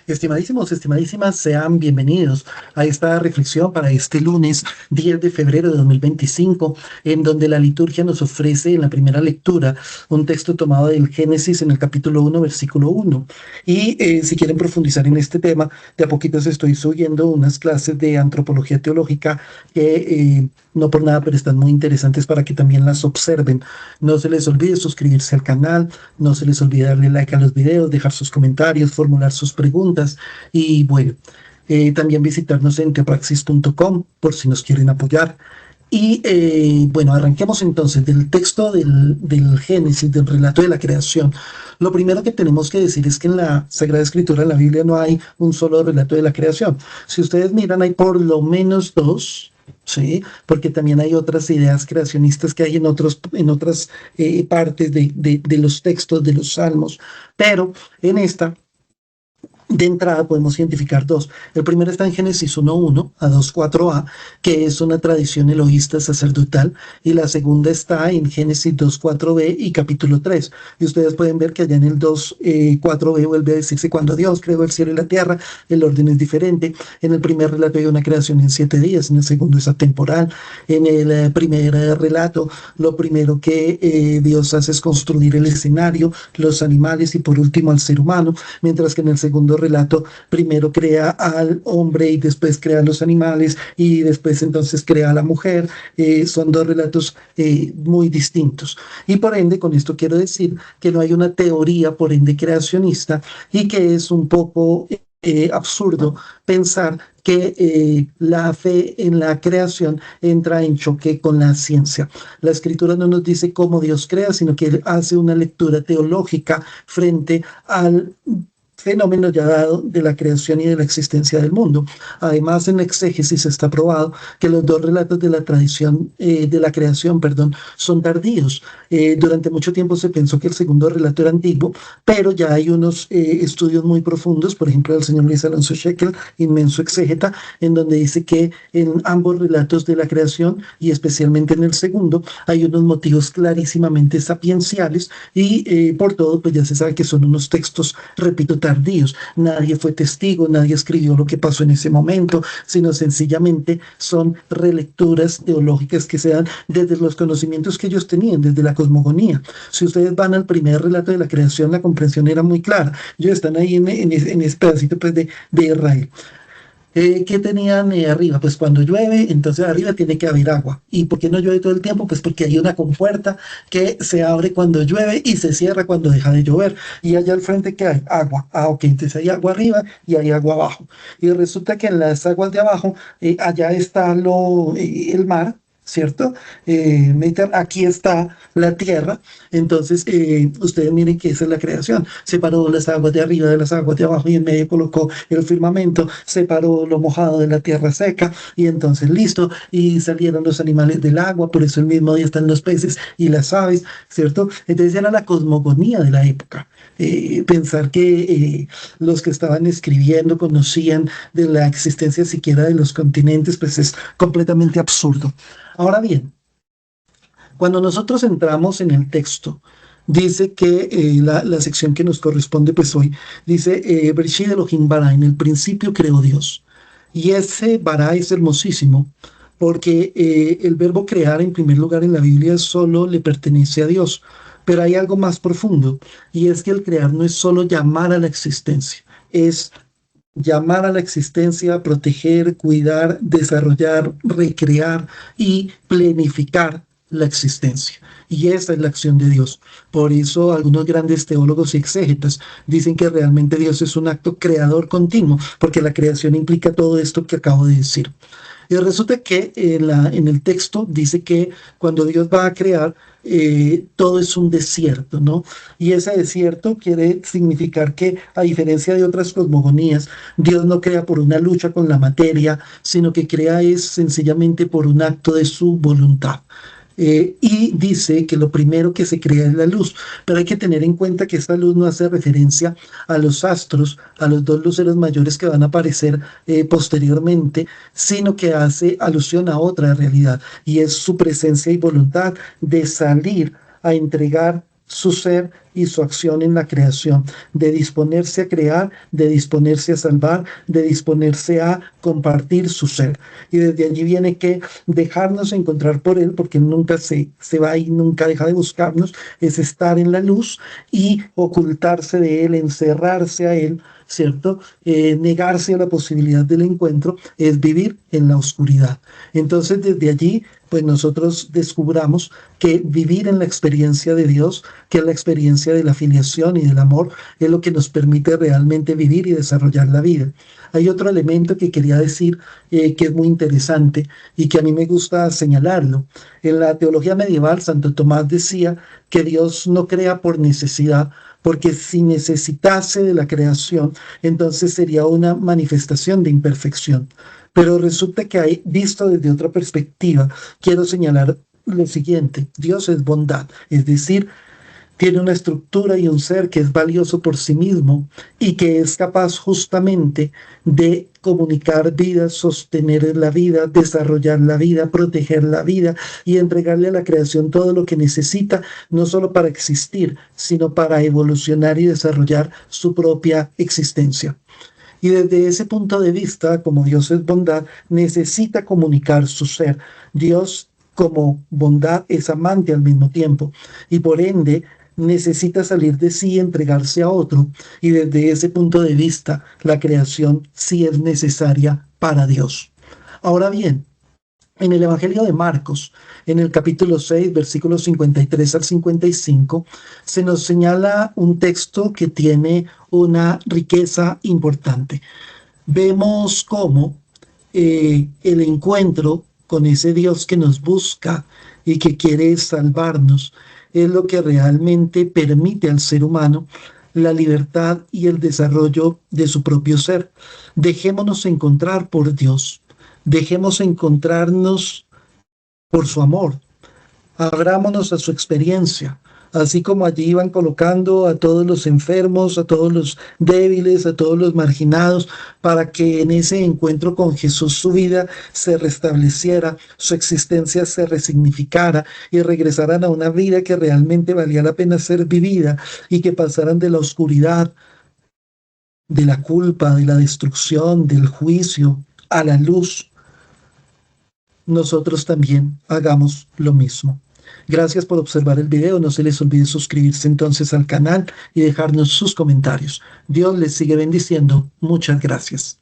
Estimadísimos, estimadísimas, sean bienvenidos a esta reflexión para este lunes 10 de febrero de 2025, en donde la liturgia nos ofrece en la primera lectura un texto tomado del Génesis en el capítulo 1, versículo 1. Y si quieren profundizar en este tema, de a poquitos estoy subiendo unas clases de antropología teológica que no por nada, pero están muy interesantes para que también las observen. No se les olvide suscribirse al canal, no se les olvide darle like a los videos, dejar sus comentarios, formular sus preguntas y bueno, también visitarnos en teopraxis.com por si nos quieren apoyar. Y bueno, arranquemos entonces del texto del Génesis, del relato de la creación. Lo primero que tenemos que decir es que en la Sagrada Escritura, en la Biblia, no hay un solo relato de la creación. Si ustedes miran, hay por lo menos dos. Sí, porque también hay otras ideas creacionistas que hay en otras partes de los textos de los salmos, pero en esta de entrada podemos identificar dos. El primero está en Génesis 1.1 a 2.4a, que es una tradición elohista sacerdotal, y la segunda está en Génesis 2.4b y capítulo 3. Y ustedes pueden ver que allá en el 2.4b vuelve a decirse cuando Dios creó el cielo y la tierra, el orden es diferente. En el primer relato hay una creación en 7 días, en el segundo es atemporal. En el primer relato, lo primero que Dios hace es construir el escenario, los animales y por último al ser humano, mientras que en el segundo relato primero crea al hombre y después crea a los animales y después entonces crea a la mujer. Son dos relatos muy distintos. Y por ende, con esto quiero decir que no hay una teoría, por ende, creacionista y que es un poco absurdo pensar que la fe en la creación entra en choque con la ciencia. La escritura no nos dice cómo Dios crea, sino que él hace una lectura teológica frente al fenómeno ya dado de la creación y de la existencia del mundo. Además, en la exégesis está probado que los dos relatos de la tradición de la creación, perdón, son tardíos. Durante mucho tiempo se pensó que el segundo relato era antiguo, pero ya hay unos estudios muy profundos, por ejemplo, del señor Luis Alonso Shekel, inmenso exégeta, en donde dice que en ambos relatos de la creación y especialmente en el segundo hay unos motivos clarísimamente sapienciales y por todo pues ya se sabe que son unos textos, repito, tardíos. Nadie fue testigo, nadie escribió lo que pasó en ese momento, sino sencillamente son relecturas teológicas que se dan desde los conocimientos que ellos tenían, desde la cosmogonía. Si ustedes van al primer relato de la creación, la comprensión era muy clara. Ellos están ahí en ese pedacito pues, de Israel. ¿Qué tenían arriba? Pues cuando llueve, entonces arriba tiene que haber agua. ¿Y por qué no llueve todo el tiempo? Pues porque hay una compuerta que se abre cuando llueve y se cierra cuando deja de llover. Y allá al frente, ¿qué hay? Agua. Ah, ok, entonces hay agua arriba y hay agua abajo. Y resulta que en las aguas de abajo, allá está el mar. ¿Cierto? Aquí está la tierra, entonces ustedes miren que esa es la creación, separó las aguas de arriba de las aguas de abajo y en medio colocó el firmamento, separó lo mojado de la tierra seca y entonces listo, y salieron los animales del agua, por eso el mismo día están los peces y las aves, ¿cierto? Entonces era la cosmogonía de la época. Pensar que los que estaban escribiendo conocían de la existencia siquiera de los continentes, pues es completamente absurdo. Ahora bien, cuando nosotros entramos en el texto, dice que la sección que nos corresponde pues hoy, dice, Bereshit Elohim bara, en el principio creó Dios. Y ese bara es hermosísimo, porque el verbo crear en primer lugar en la Biblia solo le pertenece a Dios. Pero hay algo más profundo, y es que el crear no es solo llamar a la existencia, es llamar a la existencia, proteger, cuidar, desarrollar, recrear y planificar la existencia. Y esa es la acción de Dios. Por eso algunos grandes teólogos y exégetas dicen que realmente Dios es un acto creador continuo, porque la creación implica todo esto que acabo de decir. Y resulta que en el texto dice que cuando Dios va a crear, todo es un desierto, ¿no? Y ese desierto quiere significar que, a diferencia de otras cosmogonías, Dios no crea por una lucha con la materia, sino que crea es sencillamente por un acto de su voluntad. Y dice que lo primero que se crea es la luz, pero hay que tener en cuenta que esta luz no hace referencia a los astros, a los dos luceros mayores que van a aparecer posteriormente, sino que hace alusión a otra realidad, y es su presencia y voluntad de salir a entregar su ser y su acción en la creación, de disponerse a crear, de disponerse a salvar, de disponerse a compartir su ser. Y desde allí viene que dejarnos encontrar por Él, porque Él nunca se va y nunca deja de buscarnos, es estar en la luz y ocultarse de Él, encerrarse a Él, ¿cierto? Negarse a la posibilidad del encuentro es vivir en la oscuridad. Entonces, desde allí, pues nosotros descubramos que vivir en la experiencia de Dios, que es la experiencia de la filiación y del amor, es lo que nos permite realmente vivir y desarrollar la vida. Hay otro elemento que quería decir que es muy interesante y que a mí me gusta señalarlo. En la teología medieval, Santo Tomás decía que Dios no crea por necesidad, porque si necesitase de la creación, entonces sería una manifestación de imperfección. Pero resulta que hay, visto desde otra perspectiva, quiero señalar lo siguiente: Dios es bondad, es decir, tiene una estructura y un ser que es valioso por sí mismo y que es capaz justamente de comunicar vida, sostener la vida, desarrollar la vida, proteger la vida y entregarle a la creación todo lo que necesita, no solo para existir, sino para evolucionar y desarrollar su propia existencia. Y desde ese punto de vista, como Dios es bondad, necesita comunicar su ser. Dios, como bondad, es amante al mismo tiempo y por ende necesita salir de sí y entregarse a otro. Y desde ese punto de vista, la creación sí es necesaria para Dios. Ahora bien, en el Evangelio de Marcos, en el capítulo 6, versículos 53 al 55, se nos señala un texto que tiene una riqueza importante. Vemos cómo el encuentro con ese Dios que nos busca y que quiere salvarnos es lo que realmente permite al ser humano la libertad y el desarrollo de su propio ser. Dejémonos encontrar por Dios, dejemos encontrarnos por su amor, abrámonos a su experiencia, así como allí iban colocando a todos los enfermos, a todos los débiles, a todos los marginados, para que en ese encuentro con Jesús su vida se restableciera, su existencia se resignificara y regresaran a una vida que realmente valía la pena ser vivida y que pasaran de la oscuridad, de la culpa, de la destrucción, del juicio, a la luz. Nosotros también hagamos lo mismo. Gracias por observar el video. No se les olvide suscribirse entonces al canal y dejarnos sus comentarios. Dios les sigue bendiciendo. Muchas gracias.